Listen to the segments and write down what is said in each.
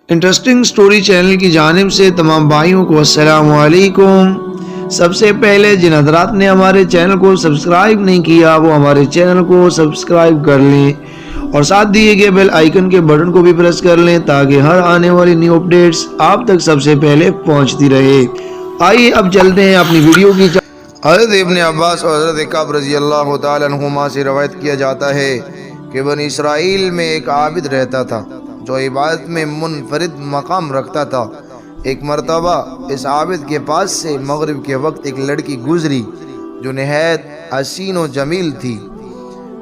Interesting story channel کی جانب سے تمام بھائیوں کو السلام علیکم۔ سب سے پہلے جن حضرات نے ہمارے چینل کو سبسکرائب نہیں کیا وہ ہمارے چینل کو سبسکرائب کر لیں اور ساتھ دیے گئے بیل آئیکن کے بٹن کو بھی پریس کر لیں تاکہ ہر آنے والی نیو اپڈیٹس آپ تک سب سے پہلے پہنچتی رہے۔ آئیے اب چلتے ہیں اپنی ویڈیو کی۔ حضرت ابن عباس اور حضرت کعب رضی اللہ تعالیٰ عنہما سے روایت کیا جاتا ہے کہ بنی اسرائیل میں ایک عابد رہتا تھا جو عبادت میں منفرد مقام رکھتا تھا۔ ایک مرتبہ اس عابد کے پاس سے مغرب کے وقت ایک لڑکی گزری جو نہایت حسین و جمیل تھی۔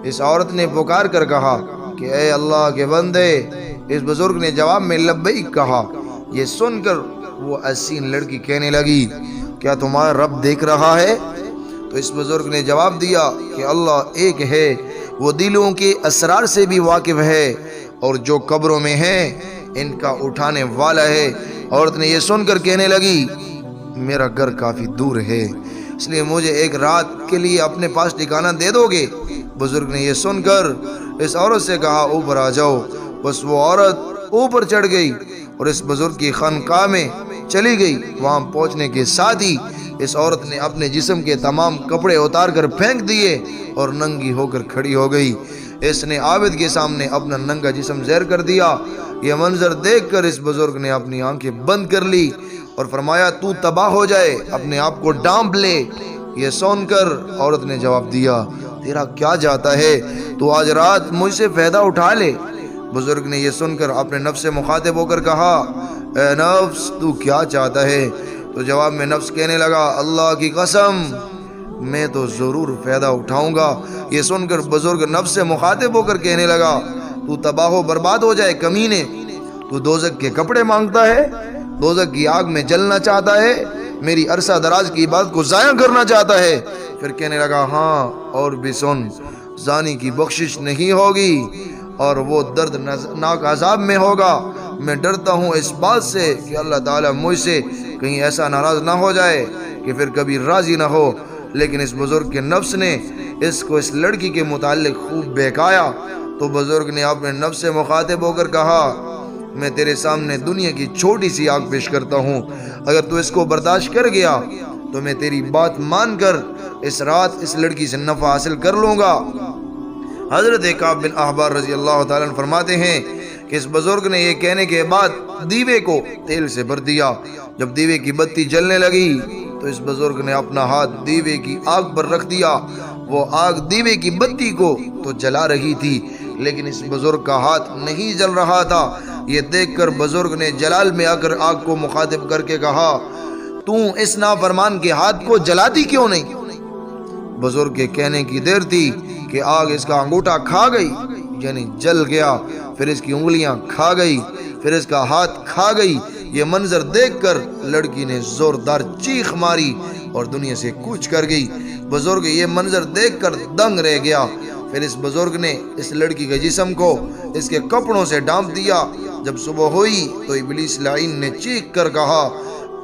اس عورت نے پکار کر کہا کہ اے اللہ کے بندے۔ اس بزرگ نے جواب میں لبیک کہا۔ یہ سن کر وہ حسین لڑکی کہنے لگی کیا تمہارا رب دیکھ رہا ہے؟ تو اس بزرگ نے جواب دیا کہ اللہ ایک ہے، وہ دلوں کے اسرار سے بھی واقف ہے اور جو قبروں میں ہیں ان کا اٹھانے والا ہے۔ عورت نے یہ سن کر کہنے لگی میرا گھر کافی دور ہے، اس لیے مجھے ایک رات کے لیے اپنے پاس ٹھکانہ دے دو گے؟ بزرگ نے یہ سن کر اس عورت سے کہا اوپر آ جاؤ۔ بس وہ عورت اوپر چڑھ گئی اور اس بزرگ کی خانقاہ میں چلی گئی۔ وہاں پہنچنے کے ساتھ ہی اس عورت نے اپنے جسم کے تمام کپڑے اتار کر پھینک دیے اور ننگی ہو کر کھڑی ہو گئی۔ اس نے عابد کے سامنے اپنا ننگا جسم ظاہر کر دیا۔ یہ منظر دیکھ کر اس بزرگ نے اپنی آنکھیں بند کر لی اور فرمایا تو تباہ ہو جائے، اپنے آپ کو ڈانپ لے۔ یہ سن کر عورت نے جواب دیا تیرا کیا جاتا ہے، تو آج رات مجھ سے فائدہ اٹھا لے۔ بزرگ نے یہ سن کر اپنے نفس سے مخاطب ہو کر کہا اے نفس تو کیا چاہتا ہے؟ تو جواب میں نفس کہنے لگا اللہ کی قسم میں تو ضرور فائدہ اٹھاؤں گا۔ یہ سن کر بزرگ نفس سے مخاطب ہو کر کہنے لگا تو تباہ و برباد ہو جائے کمینے، تو دوزخ کے کپڑے مانگتا ہے، دوزخ کی آگ میں جلنا چاہتا ہے، میری عرصہ دراز کی عبادت کو ضائع کرنا چاہتا ہے۔ پھر کہنے لگا ہاں اور بھی سن، زانی کی بخشش نہیں ہوگی اور وہ دردناک عذاب میں ہوگا۔ میں ڈرتا ہوں اس بات سے کہ اللہ تعالیٰ مجھ سے کہیں ایسا ناراض نہ ہو جائے کہ پھر کبھی راضی نہ ہو۔ لیکن اس بزرگ کے نفس نے اس کو اس لڑکی کے متعلق خوب بہکایا، تو بزرگ نے اپنے نفس سے مخاطب ہو کر کہا میں تیرے سامنے دنیا کی چھوٹی سی آگ پیش کرتا ہوں، اگر تو اس کو برداشت کر گیا تو میں تیری بات مان کر اس رات اس لڑکی سے نفع حاصل کر لوں گا۔ حضرت کعب بن احبار رضی اللہ تعالیٰ عنہ فرماتے ہیں کہ اس بزرگ نے یہ کہنے کے بعد دیوے کو تیل سے بھر دیا۔ جب دیوے کی بتی جلنے لگی تو اس بزرگ نے اپنا ہاتھ دیوے کی آگ پر رکھ دیا۔ وہ آگ دیوے کی بتی کو تو جلا رہی تھی لیکن اس بزرگ کا ہاتھ نہیں جل رہا تھا۔ یہ دیکھ کر بزرگ نے جلال میں آ کر آگ کو مخاطب کر کے کہا تو اس نافرمان کے ہاتھ کو جلاتی کیوں نہیں؟ بزرگ کے کہنے کی دیر تھی کہ آگ اس کا انگوٹھا کھا گئی، یعنی جل گیا، پھر اس کی انگلیاں کھا گئی، پھر اس کا ہاتھ کھا گئی۔ یہ منظر دیکھ کر لڑکی نے زوردار چیخ ماری اور دنیا سے کوچ کر گئی۔ بزرگ یہ منظر دیکھ کر دنگ رہ گیا۔ پھر اس بزرگ نے اس لڑکی کے جسم کو اس کے کپڑوں سے ڈھانپ دیا۔ جب صبح ہوئی تو ابلیس لعین نے چیخ کر کہا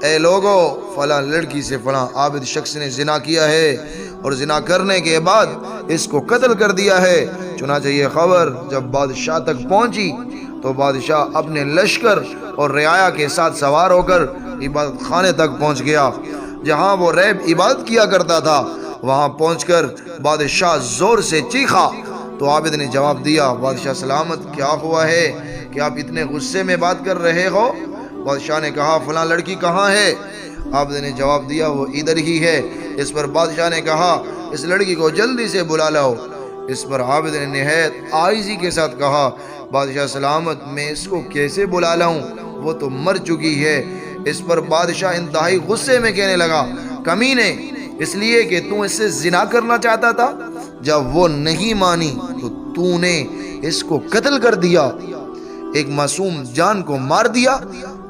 اے لوگو، فلاں لڑکی سے فلاں عابد شخص نے زنا کیا ہے اور زنا کرنے کے بعد اس کو قتل کر دیا ہے۔ چنانچہ یہ خبر جب بادشاہ تک پہنچی تو بادشاہ اپنے لشکر اور رعایا کے ساتھ سوار ہو کر عبادت خانے تک پہنچ گیا جہاں وہ ریب عبادت کیا کرتا تھا۔ وہاں پہنچ کر بادشاہ زور سے چیخا تو عابد نے جواب دیا بادشاہ سلامت، کیا ہوا ہے کہ آپ اتنے غصے میں بات کر رہے ہو؟ بادشاہ نے کہا فلاں لڑکی کہاں ہے؟ عابد نے جواب دیا وہ ادھر ہی ہے۔ اس پر بادشاہ نے کہا اس لڑکی کو جلدی سے بلا لاؤ۔ اس پر عابد نے نہایت عاجزی کے ساتھ کہا بادشاہ سلامت، میں اس کو کیسے بلا لاؤں، وہ تو مر چکی ہے۔ اس پر بادشاہ انتہائی غصے میں کہنے لگا کمینے، اس لیے کہ تو اس سے زنا کرنا چاہتا تھا، جب وہ نہیں مانی تو نے اس کو قتل کر دیا، ایک معصوم جان کو مار دیا۔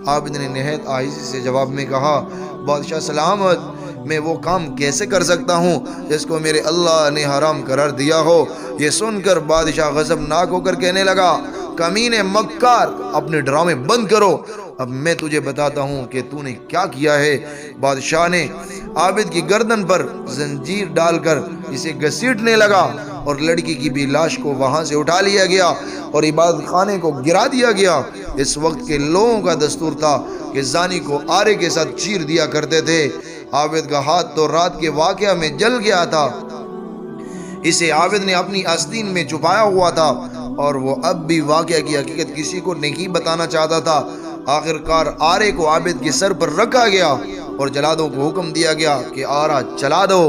عابد نے نہایت عاجزی سے جواب میں کہا بادشاہ سلامت، میں وہ کام کیسے کر سکتا ہوں جس کو میرے اللہ نے حرام قرار دیا ہو؟ یہ سن کر بادشاہ غضبناک ہو کر کہنے لگا کمینے مکار، اپنے ڈرامے بند کرو، اب میں تجھے بتاتا ہوں کہ تو نے کیا کیا ہے۔ بادشاہ نے عابد کی گردن پر زنجیر ڈال کر اسے گھسیٹنے لگا اور لڑکی کی بھی لاش کو وہاں سے اٹھا لیا گیا اور عبادت خانے کو گرا دیا گیا۔ اس وقت کے لوگوں کا دستور تھا کہ زانی کو آرے کے ساتھ چیر دیا کرتے تھے۔ عابد کا ہاتھ تو رات کے واقعہ میں جل گیا تھا، اسے عابد نے اپنی آستین میں چھپایا ہوا تھا اور وہ اب بھی واقعہ کی حقیقت کسی کو نہیں بتانا چاہتا تھا۔ آخر کار آرے کو عابد کے سر پر رکھا گیا اور جلادوں کو حکم دیا گیا کہ آرا چلا دو۔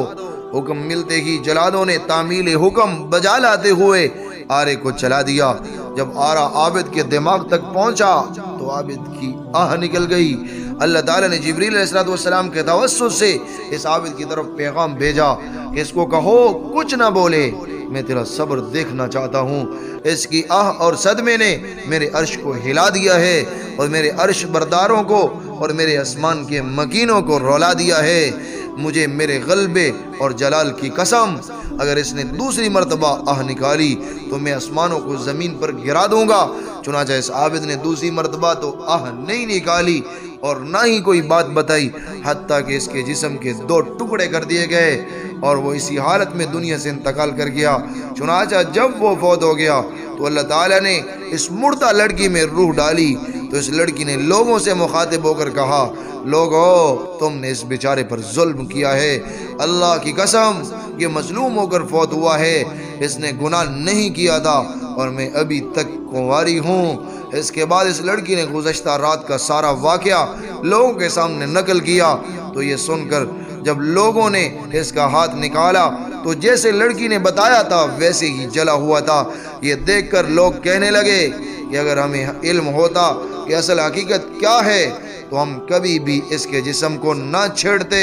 حکم ملتے ہی جلادوں نے تعمیل حکم بجا لاتے ہوئے آرے کو چلا دیا۔ جب آرا عابد کے دماغ تک پہنچا تو عابد کی آہ نکل گئی۔ اللہ تعالیٰ نے جبریل علیہ السلام کے توسط سے اس عابد کی طرف پیغام بھیجا کہ اس کو کہو کچھ نہ بولے، میں تیرا صبر دیکھنا چاہتا ہوں۔ اس کی آہ اور صدمے نے میرے عرش کو ہلا دیا ہے اور میرے عرش برداروں کو اور میرے آسمان کے مکینوں کو رولا دیا ہے۔ مجھے میرے غلبے اور جلال کی قسم، اگر اس نے دوسری مرتبہ آہ نکالی تو میں آسمانوں کو زمین پر گرا دوں گا۔ چنانچہ اس عابد نے دوسری مرتبہ تو آہ نہیں نکالی اور نہ ہی کوئی بات بتائی، حتیٰ کہ اس کے جسم کے 2 ٹکڑے کر دیے گئے اور وہ اسی حالت میں دنیا سے انتقال کر گیا۔ چنانچہ جب وہ فوت ہو گیا تو اللہ تعالیٰ نے اس مردہ لڑکی میں روح ڈالی، تو اس لڑکی نے لوگوں سے مخاطب ہو کر کہا، لوگو تم نے اس بیچارے پر ظلم کیا ہے، اللہ کی قسم یہ مظلوم ہو کر فوت ہوا ہے، اس نے گناہ نہیں کیا تھا اور میں ابھی تک کنواری ہوں۔ اس کے بعد اس لڑکی نے گزشتہ رات کا سارا واقعہ لوگوں کے سامنے نقل کیا، تو یہ سن کر جب لوگوں نے اس کا ہاتھ نکالا تو جیسے لڑکی نے بتایا تھا ویسے ہی جلا ہوا تھا۔ یہ دیکھ کر لوگ کہنے لگے کہ اگر ہمیں علم ہوتا کہ اصل حقیقت کیا ہے تو ہم کبھی بھی اس کے جسم کو نہ چھیڑتے۔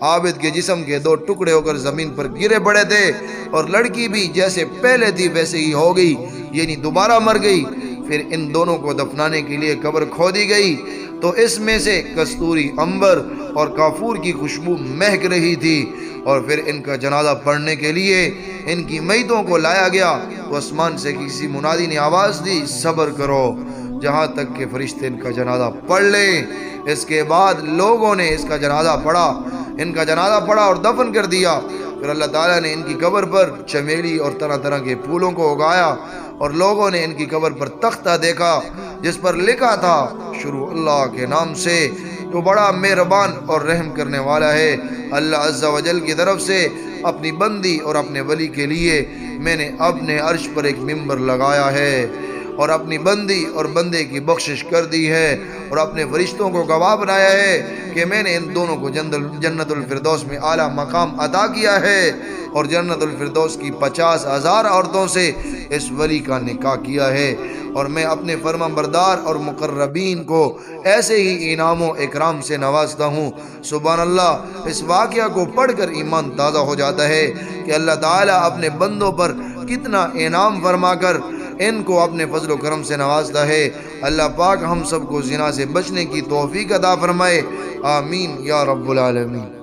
عابد کے جسم کے 2 ٹکڑے ہو کر زمین پر گرے پڑے تھے اور لڑکی بھی جیسے پہلے تھی ویسے ہی ہو گئی، یعنی دوبارہ مر گئی۔ پھر ان دونوں کو دفنانے کے لیے قبر کھودی گئی تو اس میں سے کستوری، عنبر اور کافور کی خوشبو مہک رہی تھی، اور پھر ان کا جنازہ پڑھنے کے لیے ان کی میتوں کو لایا گیا تو آسمان سے کسی منادی نے آواز دی، صبر کرو جہاں تک کہ فرشتے ان کا جنازہ پڑھ لیں۔ اس کے بعد لوگوں نے اس کا جنازہ پڑھا، ان کا جنازہ پڑھا اور دفن کر دیا۔ پھر اللہ تعالیٰ نے ان کی قبر پر چمیلی اور طرح طرح کے پھولوں کو اگایا اور لوگوں نے ان کی قبر پر تختہ دیکھا جس پر لکھا تھا، شروع اللہ کے نام سے جو بڑا مہربان اور رحم کرنے والا ہے۔ اللہ عز و جل کی طرف سے اپنی بندی اور اپنے ولی کے لیے میں نے اپنے عرش پر ایک ممبر لگایا ہے اور اپنی بندی اور بندے کی بخشش کر دی ہے اور اپنے فرشتوں کو گواہ بنایا ہے کہ میں نے ان دونوں کو جنت الفردوس میں اعلیٰ مقام عطا کیا ہے اور جنت الفردوس کی 50,000 عورتوں سے اس ولی کا نکاح کیا ہے، اور میں اپنے فرما بردار اور مقربین کو ایسے ہی انعام و اکرام سے نوازتا ہوں۔ سبحان اللہ، اس واقعہ کو پڑھ کر ایمان تازہ ہو جاتا ہے کہ اللہ تعالیٰ اپنے بندوں پر کتنا انعام فرما کر ان کو اپنے فضل و کرم سے نوازتا ہے۔ اللہ پاک ہم سب کو زنا سے بچنے کی توفیق عطا فرمائے، آمین یا رب العالمین۔